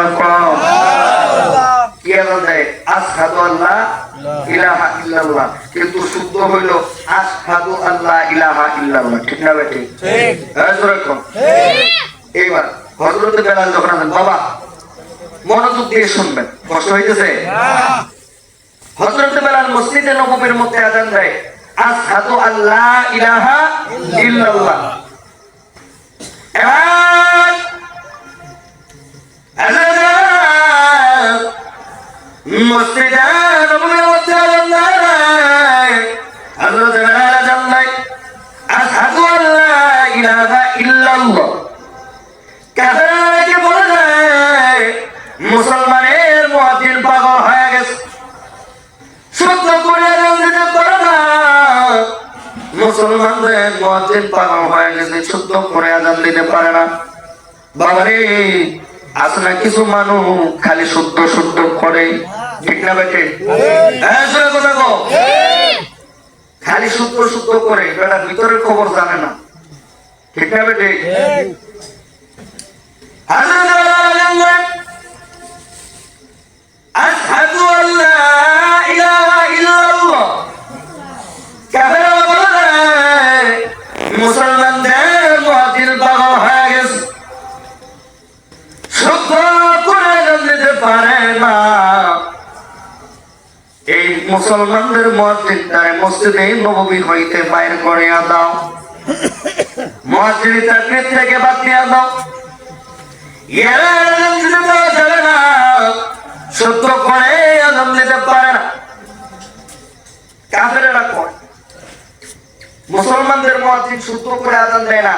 সুবহানাল্লাহ কও কি আল্লাহ দেয় আশহাদু আল্লা ইলাহা ইল্লাল্লাহ কিন্তু শুদ্ধ হইল আশহাদু আল্লা ইলাহা ইল্লাল্লাহ ঠিক না বেটি ঠিক ঠিক এইবার হযরত বেলাল যখন আছেন বাবা মনোযোগ দিয়ে শুনবেন কষ্ট হইতেছে হযরত বেলাল মসজিদে নববীর মধ্যে আযান দেয় আশহাদু আল্লা ইলাহা ইল্লাল্লাহ মসজিদে নববীর মধ্যে আযান দেয় হযরত বেলাল আযান দেয় আশহাদু আল্লা ইলাহা ইল্লাল্লাহ কাফেরকে বলে মুসলমানের মুয়াজ্জিন পাগল হয়ে গেছে শুদ্ধ করে আযান দিতে পারে না মুসলমানদের মুয়াজ্জিন পাগল হয়ে গেছে শুদ্ধ করে আযান দিতে পারে না বাবারে আছে না কিছু মানুষ খালি শুদ্ধ শুদ্ধ করে ঠিক না বেটে হ্যাঁ শুনে কথা গো খালি শুদ্ধ শুদ্ধ করে বেটা ভিতরের খবর জানে না ঠিক না বেটে আশহাদু আল্লা ইলাহা ইল্লাল্লাহ কাফেররা বলে মুসলমানদের মুয়াজ্জিন পাগল হয়ে গেছে শুদ্ধ করে দিতে পারে না এই মুসলমানদের মুয়াজ্জিনটারে মসজিদে নববী হইতে বাইর করে দাও মুয়াজ্জিনি চাকরি থেকে বাদ দিয়ে দাও এরা আযান দিতে পারে না শুদ্ধ করে আযান দিতে পারে না কাফেররা কয় মুসলমানদের মুয়াজ্জিন শুদ্ধ করে আযান দেয় না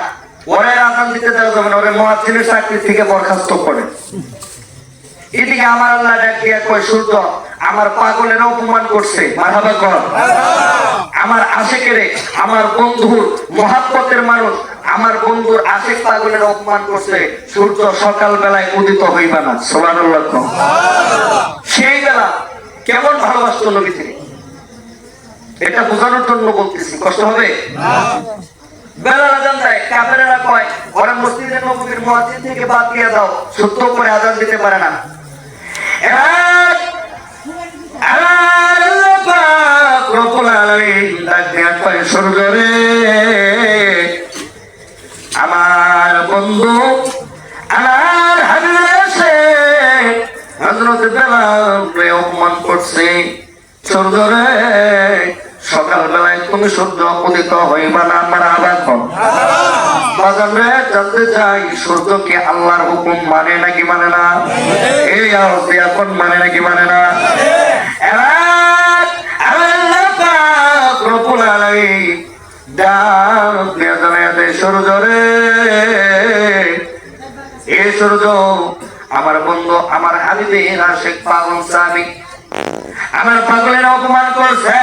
ওরে আযান দিতে দেওয়া যাবে না ওরে মুয়াজ্জিনের চাকরি থেকে বরখাস্ত করে এদিকে আমার আল্লাহ ডাকিয়া কয় শুদ্ধ আমার পাগলের অপমান করছে মারহাবা কর আমার আশিকেরে আমার বন্ধুর মহাব্বতের মানুষ আমার বন্ধুর আশিক পাগলের অপমান করছে সূর্য সকাল বেলায় উদিত হইবা না সুবহানাল্লাহ সেই বেলা কেমন ভালোবাসতো নবী তিনি এটা বোঝানোর জন্য বলতেছি কষ্ট হবে বেলাল আযান দেয় কাফেররা কয় ওরা মসজিদে নববীর মুয়াজ্জিন থেকে বাদ দিয়ে দাও শুদ্ধ করে আযান দিতে পারে না আল্লাহ পাক রব্বুল আলামিন ডাক দিয়া কয় সূর্যরে আমার বন্ধু আমার হাবিব এসে হযরত বেলালকে অপমান করছে সূর্যরে সকাল বেলায় তুমি সূর্য উদিত হইবা না মারহাবা কর বাজান রে জানতে চাই সূর্য কি আল্লাহর হুকুম মানে নাকি মানে না এই আওয়াজ এখন মানে নাকি মানে না আল্লাহ পাক রব্বুল আলামিন ডাক দিয়া জানায় দেয় সূর্য রে এই সূর্য আমার বন্ধু আমার হাবিবের আশিক পাগল সাহাবী আমার পাগলের অপমান করছে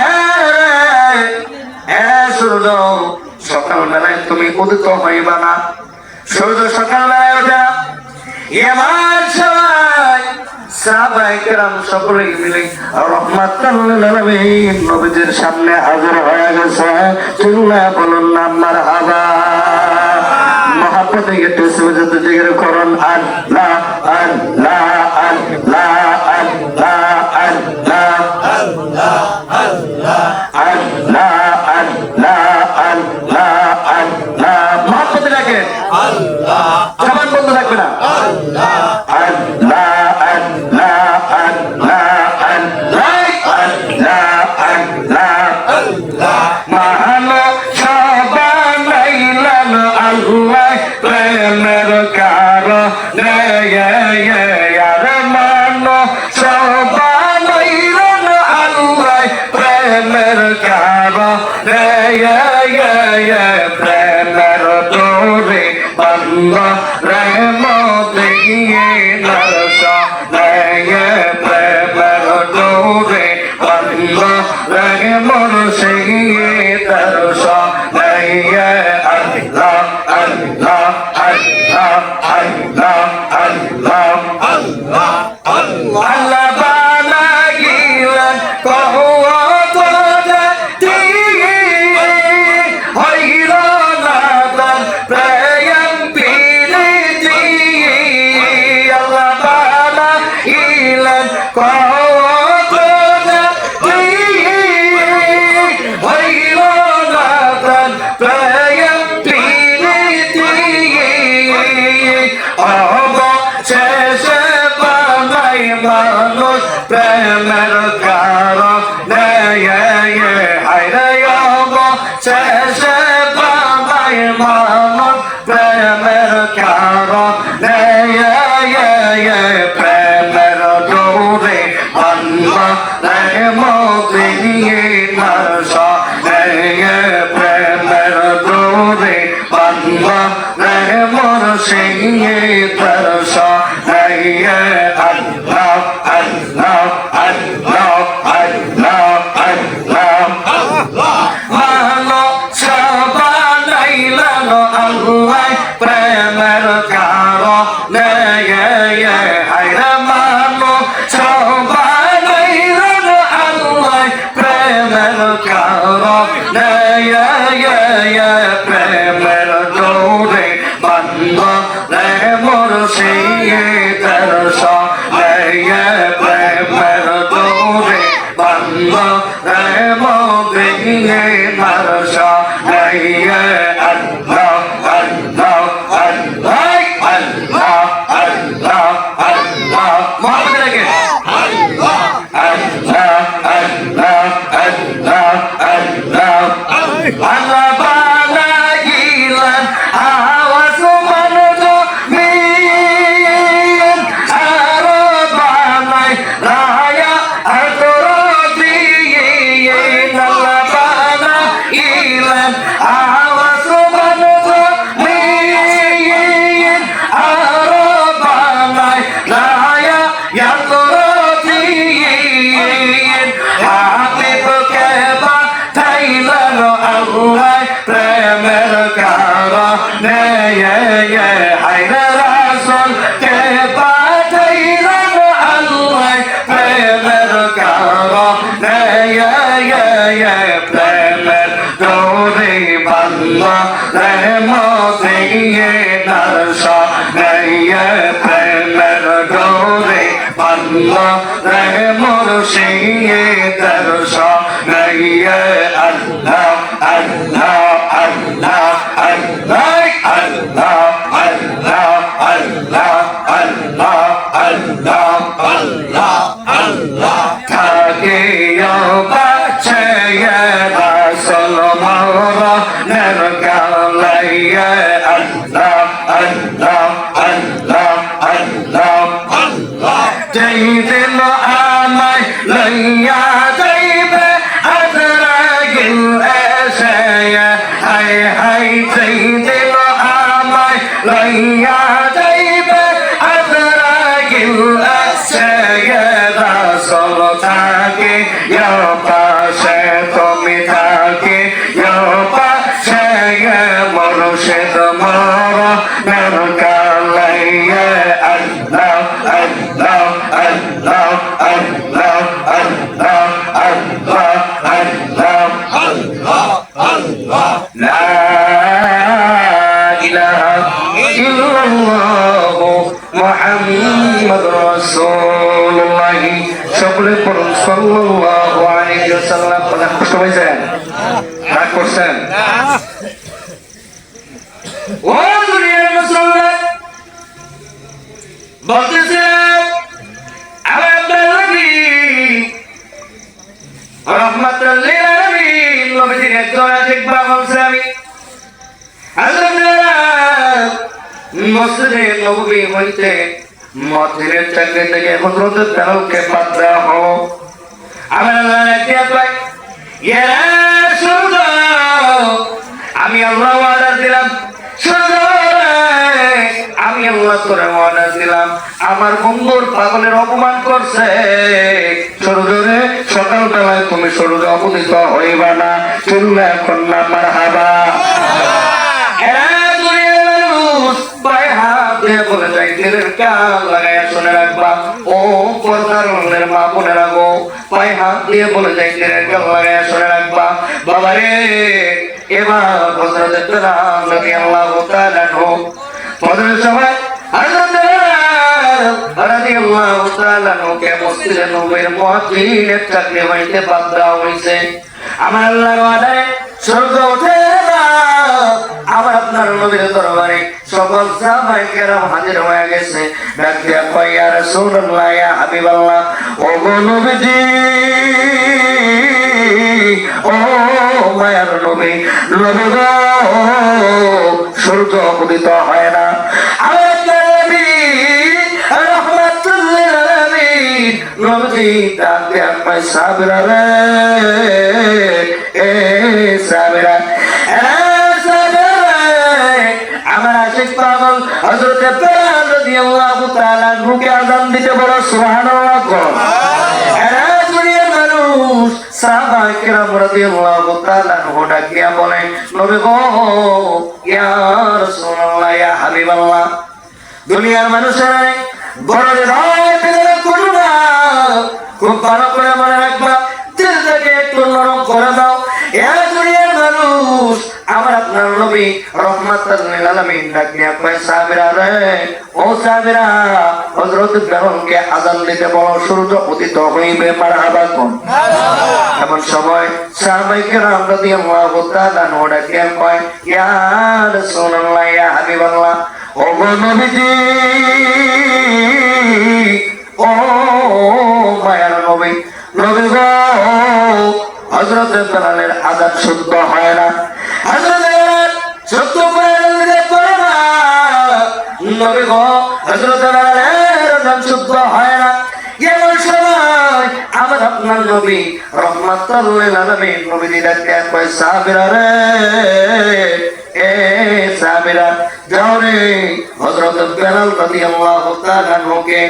সূর্য সকাল বেলায় তুমি উদিত হইবা না সূর্য সকাল বেলায় ওঠা আমার সবাই সাহাবায়ে কেরাম সকলে মিলে রাহমাতাল লিল আলামিন নবীজির সামনে হাজির হয়ে গেছে চিল্লা বলুন না মারহাবা মহব্বতে একটু সুজুদে জিকির করুন আল্লাহ আল্লাহ আল্লাহ আল্লাহ আল্লাহ আল্লাহ আল্লাহ আল্লাহ আল্লাহ আল্লাহ আল্লাহ মহব্বতে লাগে আল্লাহ জবান বন্ধ থাকবে না আল্লাহ আল্লাহ আল্লাহ আল্লাহ আল্লাহ আল্লাহ আল্লাহ মহানো সবানাইলাম আল্লাহ প্রেমের কারণে আর মানো সবানাইলাম আল্লাহ প্রেমের কারণে প্রেমের ডোরে বান্ধা প্রেম দিয়ে নরসা প্রেমের ডোরে বান্ধা প্রেমর সেই দরসা আল্লাহ আল্লাহ আল্লাহ আল্লাহ আল্লাহ আল্লাহ আল্লাহ আল্লাহ বানাইলেন কওয়াত দিয়ে হইল না তার প্রেম প্রীতি আল্লাহ বাবাই মানুষ প্রেমের কারণে হায়রে শেষে বাবাই মানুষ প্রেমের কারণে প্রেমের ডোরে বান্ধা রে মদিনার সনে প্রেমের ডোরে বান্ধা রে মুর্শিদের সনে আল্লাহ আল্লাহ আল্লাহ আল্লাহ আল্লাহ ভালো সবানাইলেন আল্লাহ প্রেমের কারণে হায়রে মানো সবানাইলেন আল্লাহ প্রেমের কারণে প্রেমের ডোরে বান্ধা রে মুর্শিদের সনে প্রেমের ডোরে বান্ধা রে মদিনার সনে আল্লাহ আল্লাহ আল্লাহ আল্লাহ আল্লাহ আল্লাহ মোহাম্মদ রেখে আল্লাহ আল্লাহ আল্লাহ আল্লাহ আল্লাহ আল্লাহ বানাইলেন আওয়াজ মনোজ মিন আর বানাই রায়া আতর দিয়ে আল্লাহ বানাইলেন আওয়াজ মনোজ মিন আর বানাই রায়া আতর দিয়ে হাবিবকে বানাইলেন আল্লাহ প্রেমের কারণে হায়রে রাসূলকে বানাইলেন আল্লাহ প্রেমের কারণে প্রেমের ডোরে বান্ধা রে মদিনার সনে প্রেমের ডোরে বান্ধা রে মুর্শিদের সনে আল্লাহ আল্লাহ আল্লাহ আল্লাহ আল্লাহ আল্লাহ আল্লাহ আল্লাহ আল্লাহ আল্লাহ আল্লাহ থাকে বাছে রাসূল মরনের গালাইয়া আল্লাহ আল্লাহ আল্লাহ আল্লাহ আল্লাহ যেই দিল আমায় লইয়া যাইবে আজরাইল এসে হাই হাই যেই দিল আমায় লইয়া যাইবে আজরাইল এসে রাসূল থাকে পাশে তুমি থাকে পাশে মুর্শিদ মরনের গালাইয়া আল্লাহ আল্লাহ আল্লাহ আল্লাহ আল্লাহ আল্লাহ আল্লাহ আল্লাহ আল্লাহ লা ইলাহা ইল্লাল্লাহ মুহাম্মাদুর রাসূলুল্লাহ সকলে পড়ুন সাল্লাল্লাহু আলাইহি ওয়াসাল্লাম। কষ্ট পাইছেন? রাগ করছেন? ও দুনিয়ার মুসলমান বলতেছেন আমার নবী রাহমাতুল লিল আলামিন নবীর একজন দেখবা বলছে আমি আল্লাহ মসজিদে নববী হইতে মসজিদের চাকরি থেকে হযরত বেলালকে বাদ দেওয়া হলো। আমার আল্লাহ রাখিয়া কয় ইয়া রাসূলুল্লাহ আমি আল্লাহ ওয়াদা দিলাম আমি আল্লাহ তোরে ওয়াদা দিলাম আমার বন্ধুর পাগলের অপমান করছে সরজরে সকালবেলায় তুমি সরজে অপদিত হইবা না চললে এখন না মারহাবা বলে যাই দিলের কান লাগাইয়া শুনে রাখবা ও পর্দার মা বোনে রাখো পায়ে হাত দিয়ে বলে যাই দিলের কান লাগাইয়া শুনে রাখবা বাবারে এবার হযরত বেলাল রাদিয়াল্লাহু তাআলা আনহু ফজরের সময় হযরত বেলাল রাদিয়াল্লাহু তাআলা আনহুকে মসজিদে নববীর মুয়াজ্জিনের চাকরি হইতে বাদ দেওয়া হইছে। আমার আল্লাহর ওয়াদায় সূর্য ওঠে না আমার আপনার নবীর দরবারে সকল সাহাবায়ে কেরাম হাজির হয়ে গেছে। ডাক দিয়া কয় ইয়া রাসূলুল্লাহ ইয়া হাবিবাল্লাহ, ও গো নবীজি, ও মায়ার নবী, নবী গো, সূর্য উদিত হয় না। আমার নবী রাহমাতুল লিল আলামিন নবী ডাক দিয়া কয় সাবিরা রে, এ সাবিরা, আমার আশিক পাগল হযরত বেলাল রাদিয়াল্লাহু তাআলা মুখে আযান দিতে বড় সুবহানাল্লাহ কর। এরা দুনিয়ার মানুষ সাহাবায়ে কেরাম রাদিয়াল্লাহু তাআলা ডাক দিয়া বলে, নবী গো, ইয়া রাসূলুল্লাহ ইয়া হাবিবাল্লাহ, দুনিয়ার মানুষেরা বড় হৃদয় পেলে করুণা, খুব ভালো করে মনে রাখবা, দিলটাকে একটু নরম করে দাও। এ দুনিয়ার মানুষ, আমার আপনার নবী রাহমাতুল লিল আলামিন ডাক দিয়া কয় সাহাবীরা রে, ও সাহাবীরা, হযরত বেলালকে আযান দিতে বলো, সূর্য উদিত হইবে, মারহাবা কোন। এমন সময় সাহাবায়ে কেরাম রাদিয়াল্লাহু তাআলা ডাক দিয়া কয় ইয়া রাসূলুল্লাহ ইয়া হাবিবাল্লাহ, ও গো নবীজি, ও মায়ার নবী, নবী গো, হযরত বেলালের আযান শুদ্ধ হয় না। হযরত বেলাল শুদ্ধ করে দিতে পারে না। নবী গো, হযরত বেলালের আযান শুদ্ধ হয় না। এমন সময় আমার আপনার নবী রাহমাতুল লিল আলামিন নবী ডাক দিয়া কয় সাহাবীরা রে, এ সাহাবীরা, যাও রে, হযরত বেলাল রাদিয়াল্লাহু তাআলা কে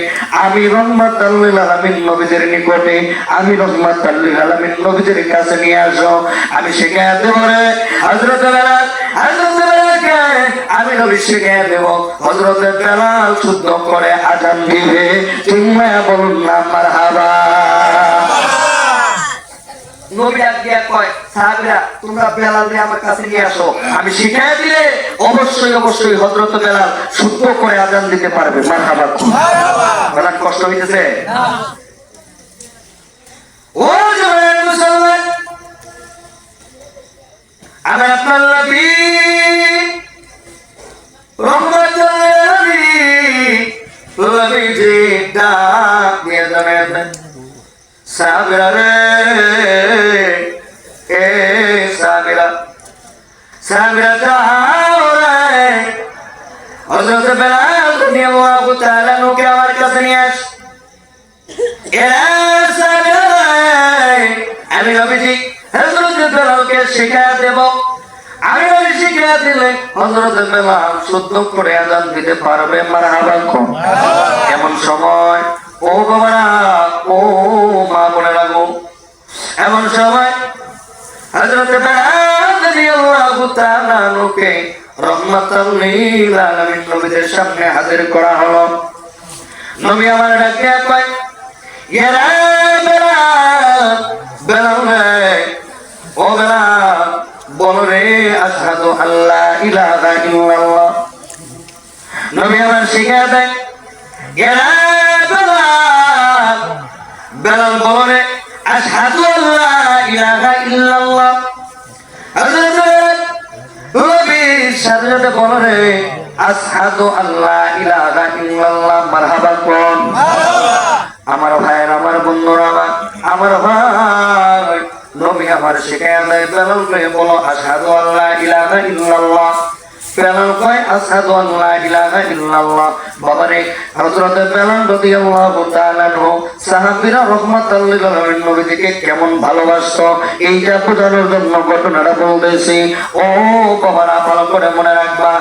আমি রাহমাতুল লিল আলামিন নবীদের নিকটে, আমি রাহমাতুল লিল আলামিন নবীদের কাছে নিয়ে আসো, আমি শিখায়া দেব রে। হযরত বেলালকে আমি নবী শিখায়া দেব। হযরত বেলাল শুদ্ধ করে আযান দিবে, তোমরা বলুন না মারহাবা। নবী ডাক দিয়া কয় সাহাবীরা, তোমরা বেলালকে আমার কাছে নিয়ে আসো, আমি শিখায়া দিলে অবশ্যই অবশ্যই হযরত বেলাল শুদ্ধ করে আযান দিতে পারবে, মারহাবা। বেলাল কষ্ট হইতেছে? ও জওয়ান মুসলমান, আমার আপনার নবী রাহমাতুল লিল আলামিন নবীজি ডাক দিয়া জানালেন, সাহাবীরা রে, এ সাহাবীরা, সাহাবীরা যাও রে, হযরত বেলাল রাদিয়াল্লাহু তাআলা কে আমার কাছে নিয়ে আস। এরা সাহাবীরা, আমি নবীজি হযরত বেলালকে শিখায়া দেব। আমি নবী শিখায়া দিলে হযরত বেলাল শুদ্ধ করে আযান দিতে পারবে, মারহাবা কোন। এমন সময়, ও বাবারা, ও মা বোনেরা গো, এমন সময় হযরত বেলাল রাদিয়াল্লাহু তাআলা কে রাহমাতুল লিল আলামিন নবীদের সামনে হাজির করা হলো। নবী আমার ডাকে কয় ইয়া বেলাল, বেলাল রে, ও বেলাল, বলো রে আশহাদু আল্লা ইলাহা ইল্লাল্লাহ। নবী আমার শিখায়া দেয়, ইয়া বেলাল, বেলাল বলো রে আশহাদু আল্লা ইলাহা ইল্লাল্লাহ। হযরত নবীর সাথে সাথে বলো রে আশহাদু আল্লা ইলাহা ইল্লাল্লাহ, মারহাবা কোন। আমার ভাইয়ের, আমার বন্ধুরা, আমার ভাই, নবী আমার শিখায়া দেয় বেলালকে বলো আশহাদু আল্লা ইলাহা ইল্লাল্লাহ। বেলাল কয় আশহাদু আল্লা ইলাহা ইল্লাল্লাহ। বাবারে, হযরত বেলাল রাদিয়াল্লাহু তাআলা সাহাবীরা রাহমাতুল লিল আলামিন নবীকে কেমন ভালোবাসতো, এইটা বোঝানোর জন্য ঘটনাটা বলতেছি। ও বাবারা, ভালো করে মনে রাখবা,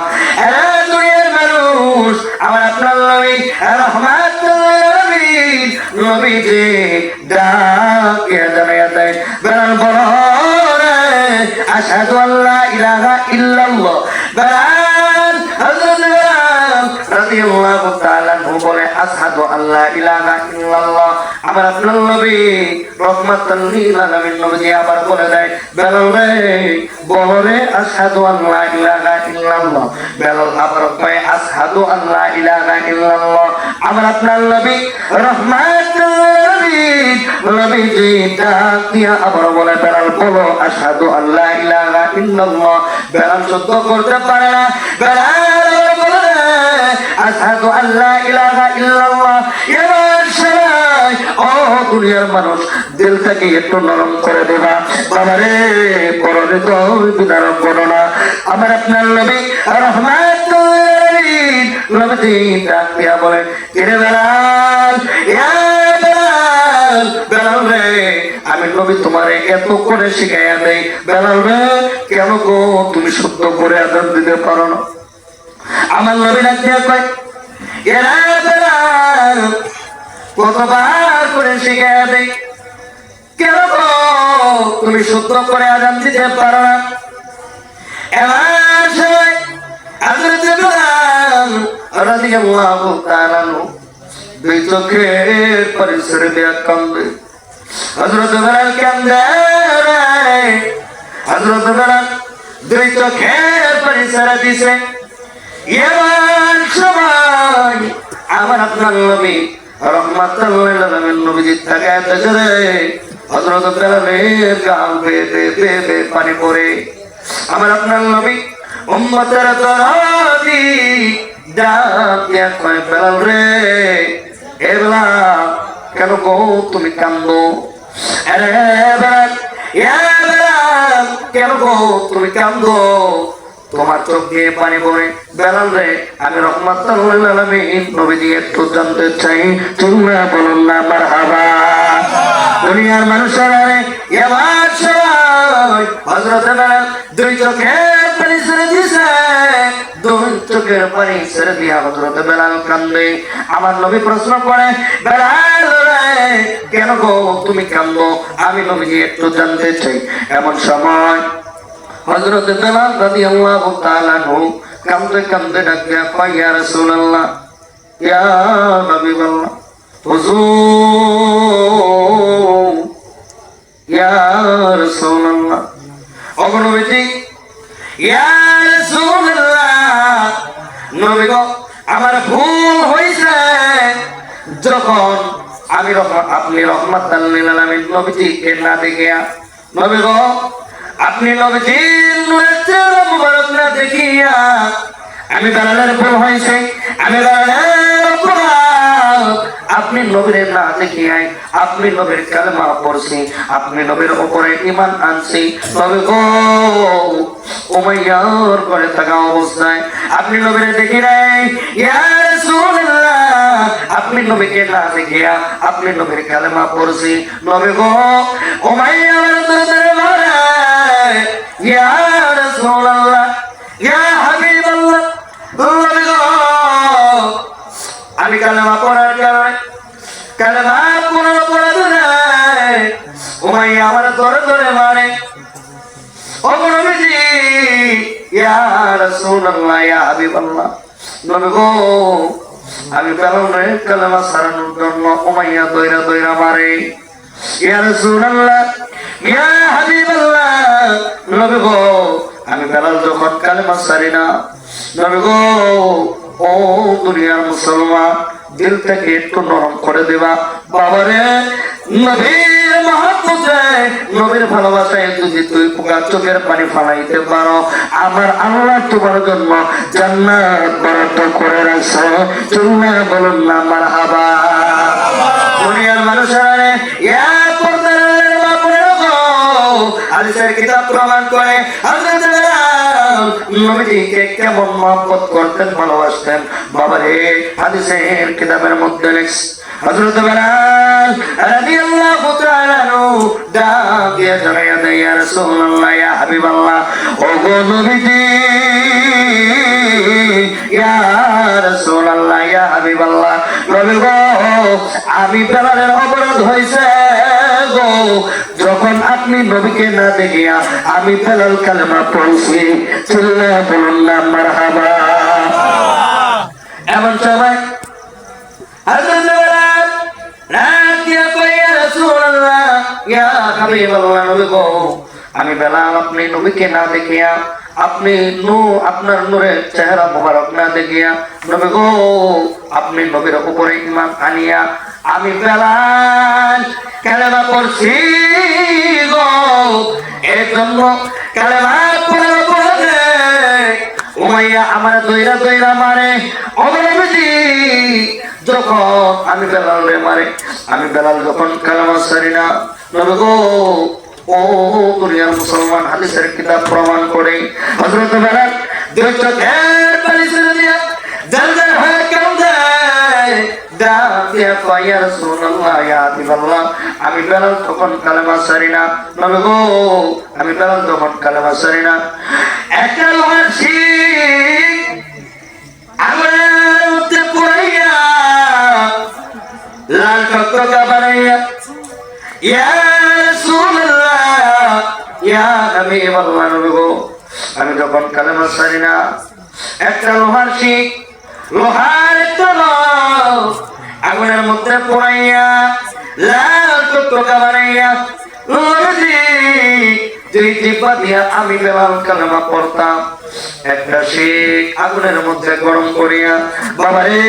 এরা দুনিয়ার মানুষ, আমার আপনার নবী রাহমাতুল লিল আলামিন নবীজি ডাক দিয়া জানায়া দেয়, বেলাল বলো রে আশহাদু আল্লা ইলাহা ইল্লাল্লাহ। বেলাল, হযরত বেলাল রাদিয়াল্লাহু তাআলা বলে আশহাদু আল্লা ইলাহা ইল্লাল্লাহ। আমার আপনার নবী রহমাতাল লিল আলামিন নবী আবার বলে দেয়, বেলাল রে বলো রে আশহাদু আল্লা ইলাহা ইল্লাল্লাহ। বেলাল আবার কয় আশহাদু আল্লা ইলাহা ইল্লাল্লাহ। আমার আপনার নবী রহমাতাল লিল নবীজি ডাক দিয়া আবার বলে, বেলাল বলো আশহাদু আল্লা ইলাহা ইল্লাল্লাহ। বেলাল সহ্য করতে পারে না, বেলাল বলে আশহাদু আল্লা ইলাহা ইল্লাল্লাহ। এবার সবাই ও দুনিয়ার মানুষ দিলটাকে একটু নরম করে দেবা বাবারে, পরনে তো বিদারণ করো না। আমার আপনার নবী রহমাতুল আলামিন নবী ডাক দিয়া বলে, কিরে বেলাল, ইয়া বেলাল, বেলাল রে আমি নবী তোমারে এত করে শিখাইয়া দেই, বেলাল রে কেন গো তুমি শুদ্ধ করে আযান দিতে পারো না? আমার নবী ডাক দিয়া কয়, এরা বেলাল কতবার করে শিখাইয়া দেই, কেন গো তুমি শুদ্ধ করে আযান দিতে পারো না? এবার সবাই হযরত বেলাল রাদিয়াল্লাহু তাআলা দুই চোখের পরিসরে দিয়া কান্দে। হযরত বেলাল কান্দে রে, হযরত বেলাল দুই চোখের পরিসরে দিছে। এবার সবাই আমার আপনার নবী রহমাতুল লিল আলামিন নবীজি তাকায় দেখে রে, হযরত বেলালের গাল বেয়ে বেয়ে পানি পড়ে। আমার আপনার নবী উম্মতের দরদি ডাক দিয়া কয়, বেলাল রে, এ বেলাল কেন গো তুমি কান্দো? আরে বেলাল, ইয়া বেলাল কেন গো তুমি কান্দো? তোমার চোখ দিয়ে পানি পড়ে। বেলাল রে আমি রহমাতুল লিল আলামিন নবীজি একটু জানতে চাই, তোমরা বলুন না মারহাবা। দুনিয়ার মানুষেরা রে এবার সবাই হযরত বেলাল দুই চোখের পানি ছেড়ে দিছে, দুই চোখের পানি ছেড়ে দিয়া হযরত বেলাল কান্দে। আমার নবী প্রশ্ন করে, বেলাল রে কেন গো তুমি কান্দো? আমি নবীজি একটু জানতে চাই। এমন সময় হযরত বেলাল রাদিয়াল্লাহু তাআলা আনহু কান্দে কান্দে ডাক দিয়া কয়, ইয়া রাসূলুল্লাহ, ইয়া হাবিবাল্লাহ, হুজুর, ইয়া রাসূলুল্লাহ, ও নবীজি, ইয়া রাসূলুল্লাহ, নবী গো আমার ভুল হইছে যখন আমি আপনি রহমাতুল লিল আলামিন নবীজিকে না দেখিয়া, নবী গো আপনি নবীজির নূরের চেহারা মুবারক না দেখিয়া আমি বেলালের ভুল হয়েছে, আমি বেলালের অপরাধ। আপনি নবীর না দেখিয়াই আপনি নবীর কালেমা পড়ছি, আপনি নবীর উপরে ঈমান আনছি। নবী গো উমাইয়ার ঘরে থাকা অবস্থায় আপনি নবীরে দেখি নাই। ইয়া রাসূলুল্লাহ, আপনি নবীকে না দেখিয়া আপনি নবীর কালেমা পড়ছি। নবী গো উমাইয়ার দরবারে, ইয়া রাসূলুল্লাহ, ইয়া হাবিবাল্লাহ, নবী গো আমি কালেমা পড়ার কারণে কালেমা পড়ার অপরাধে উমাইয়া আমার ধরে ধরে মারে। ও নবীজি, ইয়া রাসূলুল্লাহ, ইয়া হাবিবাল্লাহ, নবী গো আমি বেলালের কালেমা ছাড়ানোর জন্য উমাইয়া দইরা দইরা মারে। ইয়া রাসূলুল্লাহ, ইয়া হাবিবাল্লাহ, নবী গো আমি বেলাল যখন কালেমা ছাড়ি না, নবী গো ও দুনিয়ার মুসলমান দিল থেকে একটু নরম করে দেবা বাবারে। নবীর মহব্বতে নবীর ভালোবাসায় যদি তুই পোকা চোখের পানি ফালাইতে পারো, আমার আল্লাহ তোমার জন্য জান্নাত বরাদ্দ করে রাখছে। তোমরা বলুন না মারহাবা। দুনিয়ার মানুষেরা ইয়া পর্দার বাপরে গো হাদিসের কিতাব প্রমাণ করে হযরত বেলাল নবীজিকে কেমন মহব্বত করতেন, ভালোবাসতেন বাবারে। হাদিসের কিতাবের মধ্যে লেখছে হযরত বেলাল রাদিয়াল্লাহু তাআলা আনহু ডাক দিয়ে জানায়া দেয়, ইয়া রাসূলুল্লাহ, ইয়া হাবিবাল্লাহ, ও গো নবীজি, ইয়া রাসূলুল্লাহ, ইয়া হাবিবাল্লাহ, নবী গো আমি বেলালের অপরাধ হইছে গো যখন আপনি নবীকে না দেখিয়া আমি বেলাল কালেমা পড়ছি। চিল্লায়া বলুন না মারহাবা। এমন সময় হযরত বেলাল রাত দিয়া কই ইয়া রাসূলুল্লাহ ইয়া হাবিবাল্লাহ নবী গো আমি বেলাল আপনি নবীকে না দেখিয়া আপনি আপনার নূরের চেহারা মোবারক না দেখিয়া নবী গো আপনি নবীর উপরে ঈমান আনিয়া আমি বেলাল কালেমা পড়ছি গো এর জন্য কালেমা পড়ার পরে উমাইয়া আমার দইরা মারে অবলম্বী যখন আমি বেলালে মারে আমি বেলাল যখন কালেমা ছাড়ি না নবী গো ও দুনিয়ার মুসলমান হাদিসের কিতাব প্রমাণ করে হযরত বেলাল দুই চোখের পানি ছেড়ে দিয়া জানজার হয়ে কাঁদে ইয়া রাসূলুল্লাহ ইয়া হাবিবাল্লাহ আমি বেলাল তখন কালেমা ছাড়ি না নবী গো আমি বেলাল তখন কালেমা ছাড়ি না একটা লোহার শিক আমার উঠে পড়াইয়া লাল টকটকা বানাইয়া ইয়া রাসূলুল্লাহ ইয়া হাবিবাল্লাহ নবী গো আমি যখন কালেমা ছাড়ি না একটা লোহার শিক লোহার আগুনের মধ্যে পড়াইয়া লাল টকটকা বানাইয়া দুই জিহ্বা দিয়া আমি বেলাল কালেমা পড়তাম একটা শিক আগুনের মধ্যে গরম করিয়া বাবারে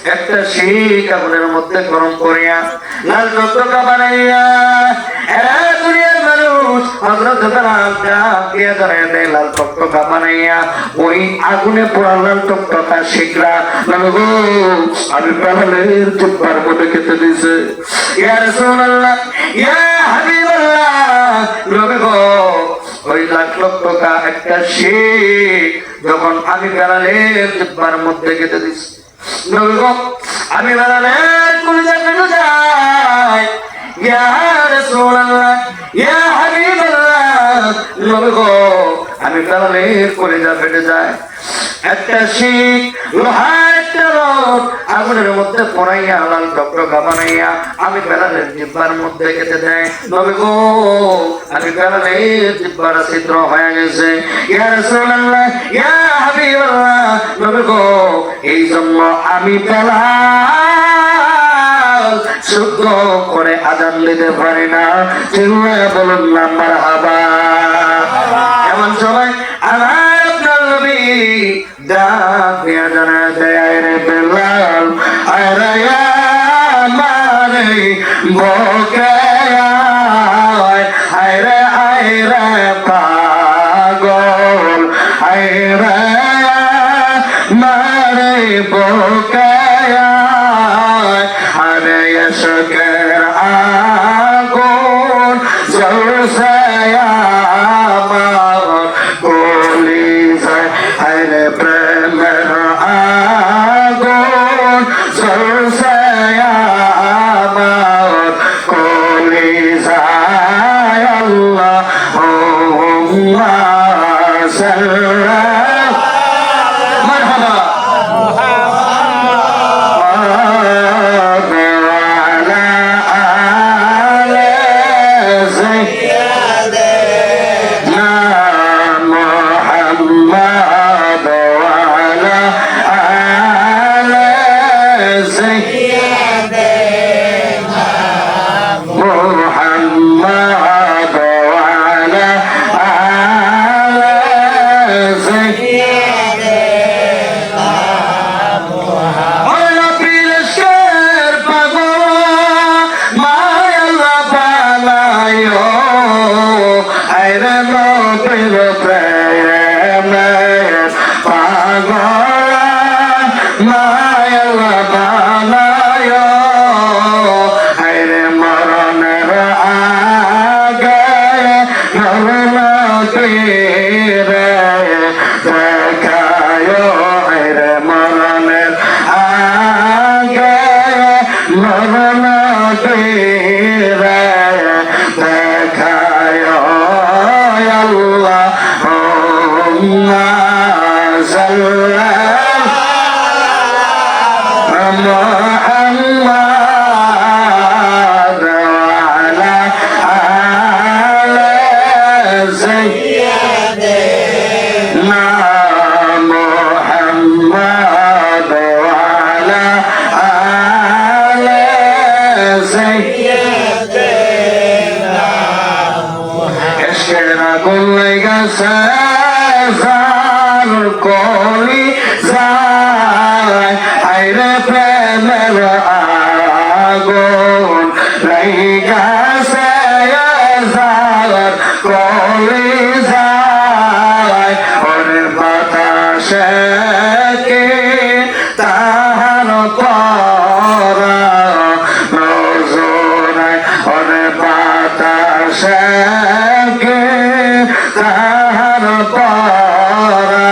একটা শিক আগুনের মধ্যে গরম করিয়া লাল টকটকা বানাইয়া এরা দুনিয়ার মানুষ হযরত বেলাল দিয়া ধরে দেয় লাল টকটকা বানাইয়া ওই আগুনে পোড়া লাল টকটকা শিকরা নবী গো আমি বেলালের জিহ্বার মধ্যে খেতে দিছে ইয়া রাসূলুল্লাহ ইয়া হাবিবাল্লাহ নবী গো ওই লাল টকটকা একটা শিক যখন আমি বেলালের জিহ্বার মধ্যে খেতে দিছি নবী গো আমি বেলালের কলিজা ফেটে যায় ইয়া রাসূলুল্লাহ ইয়া হাবিবাল্লাহ নবী গো আমি বেলালের কলিজা ফেটে যায় একটা শিক লোহার একটা রড আগুনের মধ্যে পড়াইয়া লাল টকটকা বানাইয়া আমি বেলালের জিহ্বার মধ্যে খেতে দেয় নবী গো আমি বেলালের জিহ্বার ছিদ্র হয়ে গেছে ইয়া রাসূলুল্লাহ ইয়া হাবিবাল্লাহ নবী গো এই জন্য আমি বেলাল শুদ্ধ করে আযান দিতে পারি না চিল্লায়া বলুন না মারহাবা এমন সময় আমার আপনার নবী ডাক দিয়া জানাতে আরে বেলাল আরে আমারে বকে আরে আরে পাগল আরে মারে বকে আরে শকের আগুন জ্বলছে আমার কলিজায় আরে প্রেমের আগুন জ্বলছে আমার কলিজায় আল্লাহুম্মা সাল্লি মারহাবা আগুন লাগাছে জান কলি যায় আইরে প্রেমের আগুন লাগাছে জান কলি যায় ওরে বাতাসে কে তাহার পরা নজরায় ওরে বাতাসে কে তাহার পরা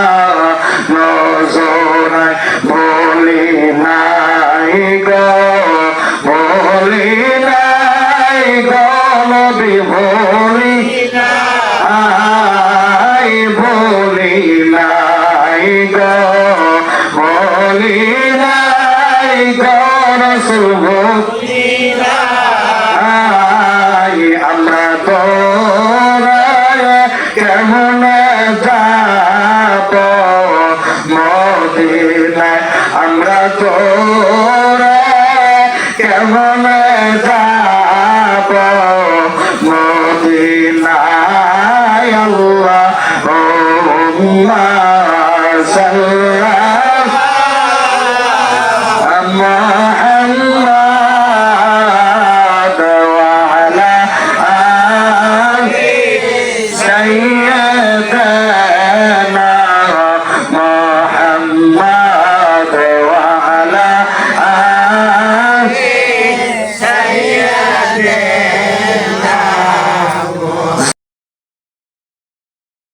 নজরায় বলি নাই গো বলি নাই গো নবী বলি নাই বলি নাই গো বলি নাই গো রাসূল বলি নাই আমরা তোরা কেমন যাব মদিনায় আমরা তোরা কেমন যাব মদিনায় আল্লাহুম্মা সাল্লি